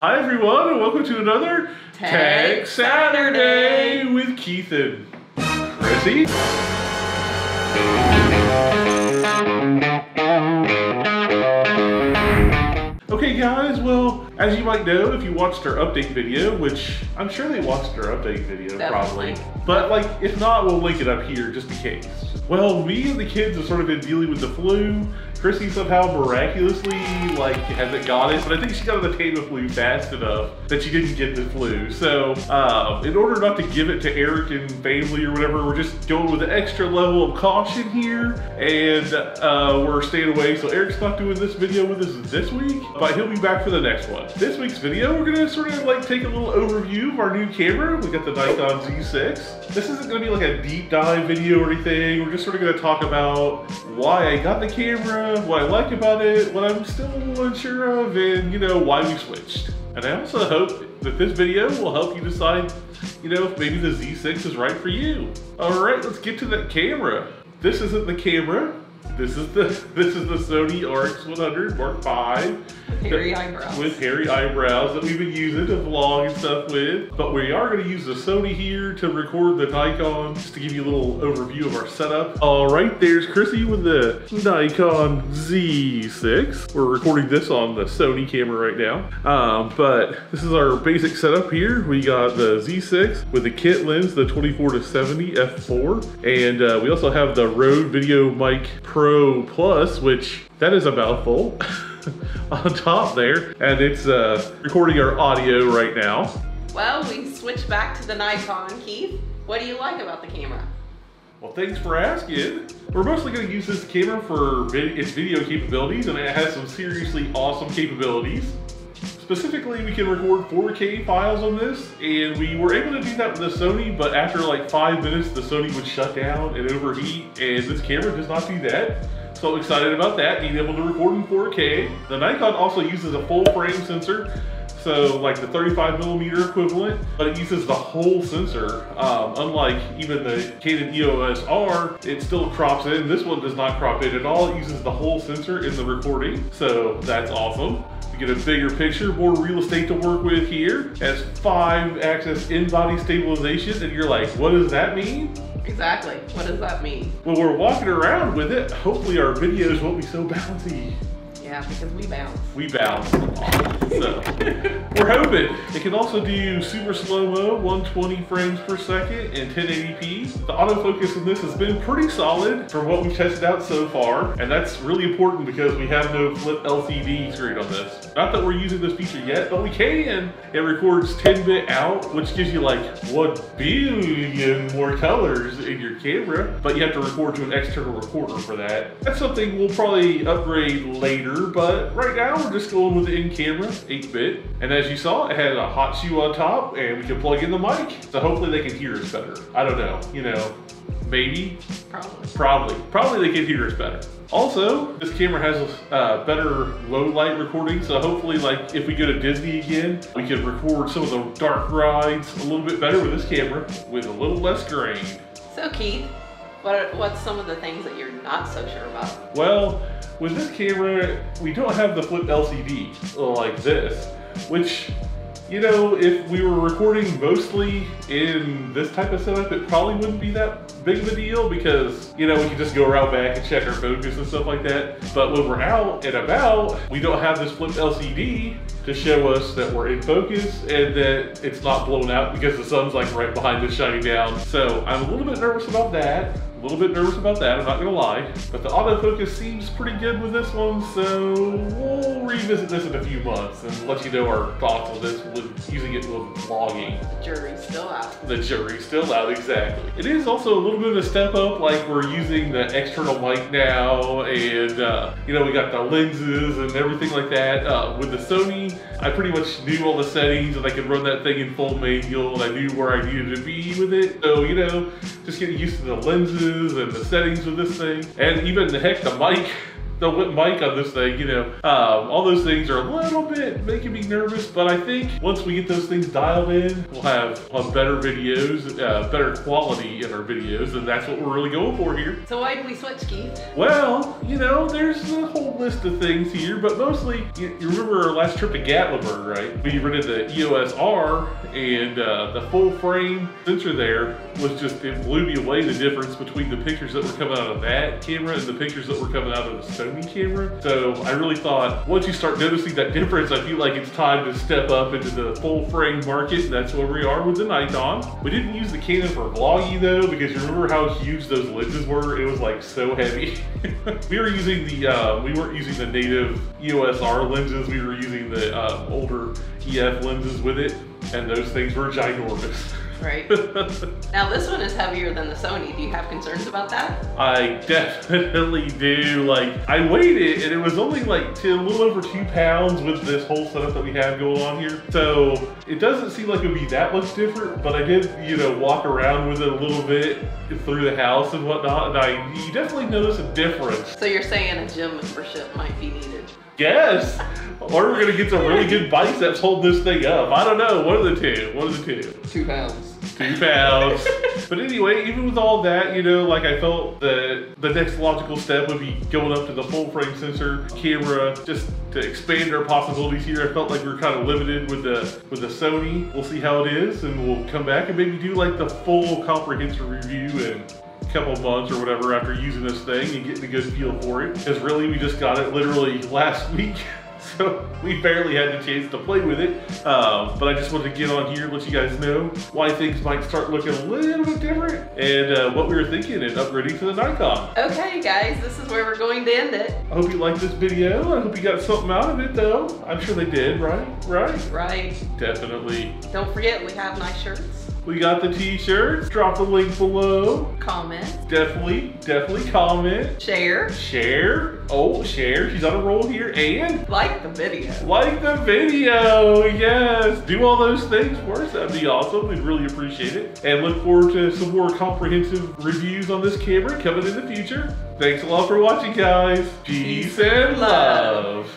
Hi everyone, and welcome to another Tech Saturday with Keith and Chrissy. Okay guys, well, as you might know if you watched our update video, which I'm sure they watched our update video probably, but like if not, we'll link it up here just in case. Well, me and the kids have sort of been dealing with the flu. Chrissy somehow miraculously hasn't got it, but I think she got the Tamiflu fast enough that she didn't get the flu. So in order not to give it to Eric and family or whatever, we're just going with an extra level of caution here, and we're staying away. So Eric's not doing this video with us this week, but he'll be back for the next one. This week's video, we're gonna sort of like take a little overview of our new camera. We got the Nikon Z6. This isn't gonna be like a deep dive video or anything. We're just sort of gonna talk about why I got the camera, what I like about it, what I'm still unsure of, and you know, why we switched. And I also hope that this video will help you decide, you know, if maybe the Z6 is right for you. All right, let's get to that camera. This isn't the camera. This is the Sony RX100 Mark V. With hairy eyebrows. With hairy eyebrows that we've been using to vlog and stuff with. But we are going to use the Sony here to record the Nikon, just to give you a little overview of our setup. All right, there's Chrissy with the Nikon Z6. We're recording this on the Sony camera right now. But this is our basic setup here. We got the Z6 with the kit lens, the 24-70 f4. And we also have the Rode Video Mic Pro Plus, which that is a mouthful. On top there, and it's recording our audio right now. Well, we switched back to the Nikon. Keith, what do you like about the camera? Well, thanks for asking. We're mostly going to use this camera for its video capabilities, and it has some seriously awesome capabilities. Specifically, we can record 4K files on this, and we were able to do that with the Sony, but after like 5 minutes, the Sony would shut down and overheat, and this camera does not do that. So I'm excited about that, being able to record in 4K. The Nikon also uses a full frame sensor, so like the 35mm equivalent, but it uses the whole sensor. Unlike even the Canon EOS R, it still crops in. This one does not crop in at all. It uses the whole sensor in the recording, so that's awesome. You get a bigger picture, more real estate to work with here. It has 5-axis in-body stabilization, and you're like, what does that mean? Exactly, what does that mean? When we're walking around with it, hopefully our videos won't be so bouncy. Yeah, because we bounce. We bounce a lot, so we're hoping. It can also do super slow-mo, 120 frames per second and 1080p. The autofocus in this has been pretty solid from what we've tested out so far, and that's really important because we have no flip LCD screen on this. Not that we're using this feature yet, but we can. It records 10-bit out, which gives you like 1 billion more colors in your camera, but you have to record to an external recorder for that. That's something we'll probably upgrade later. But right now we're just going with the in-camera 8-bit, and as you saw, it had a hot shoe on top, and we can plug in the mic, so hopefully they can hear us better. I don't know, you know, maybe, probably they can hear us better. Also, this camera has better low light recording, so hopefully, like if we go to Disney again, we can record some of the dark rides a little bit better with this camera with a little less grain. So Keith, what's some of the things that you're not so sure about? Well, with this camera, we don't have the flip LCD like this, which, you know, if we were recording mostly in this type of setup, it probably wouldn't be that big of a deal because, you know, we can just go around back and check our focus and stuff like that. But when we're out and about, we don't have this flip LCD to show us that we're in focus and that it's not blown out because the sun's like right behind us shining down. So I'm a little bit nervous about that. I'm not gonna lie. But the autofocus seems pretty good with this one, so we'll revisit this in a few months and let you know our thoughts on this with using it with vlogging. The jury's still out. The jury's still out, exactly. It is also a little bit of a step up, like we're using the external mic now, and you know, we got the lenses and everything like that. With the Sony, I pretty much knew all the settings and I could run that thing in full manual, and I knew where I needed to be with it. So, you know, just getting used to the lenses and the settings with this thing. And even the heck, the mic the mic on this thing, you know, all those things are a little bit making me nervous, but I think once we get those things dialed in, we'll have better videos, better quality in our videos, and that's what we're really going for here. So why did we switch, Keith? Well, you know, there's a whole list of things here, but mostly, you remember our last trip to Gatlinburg, right? We rented the EOS R, and the full frame sensor there was just, it blew me away, the difference between the pictures that were coming out of that camera and the pictures that were coming out of the Sony camera. So I really thought, once you start noticing that difference, I feel like it's time to step up into the full frame market, and that's where we are with the Nikon. We didn't use the Canon for vlogging though, because you remember how huge those lenses were? It was like so heavy. We were using the, we weren't using the native EOS R lenses, we were using the older EF lenses with it, and those things were ginormous. Right. Now this one is heavier than the Sony. Do you have concerns about that? I definitely do. Like, I weighed it and it was only like a little over 2 pounds with this whole setup that we have going on here. So it doesn't seem like it would be that much different, but I did, you know, walk around with it a little bit through the house and whatnot, and you definitely notice a difference. So you're saying a gym membership might be needed? Yes! Or we're gonna get some really good biceps holding this thing up. I don't know, one of the two, one of the two. 2 pounds. 2 pounds. But anyway, even with all that, you know, like I felt the next logical step would be going up to the full frame sensor camera, just to expand our possibilities here. I felt like we were kind of limited with the Sony. We'll see how it is, and we'll come back and maybe do like the full comprehensive review in a couple months or whatever after using this thing and getting a good feel for it. Because really, we just got it literally last week. So we barely had the chance to play with it, but I just wanted to get on here and let you guys know why things might start looking a little bit different and what we were thinking and upgrading to the Nikon. Okay guys, this is where we're going to end it. I hope you liked this video. I hope you got something out of it though. I'm sure they did, right? Right? Right. Definitely. Don't forget, we have nice shirts. We got the t-shirts. Drop the link below. Comment. Definitely comment. Share. Share. Oh, share. She's on a roll here. And like the video. Like the video. Yes. Do all those things for us. That'd be awesome. We'd really appreciate it. And look forward to some more comprehensive reviews on this camera coming in the future. Thanks a lot for watching, guys. Peace and love.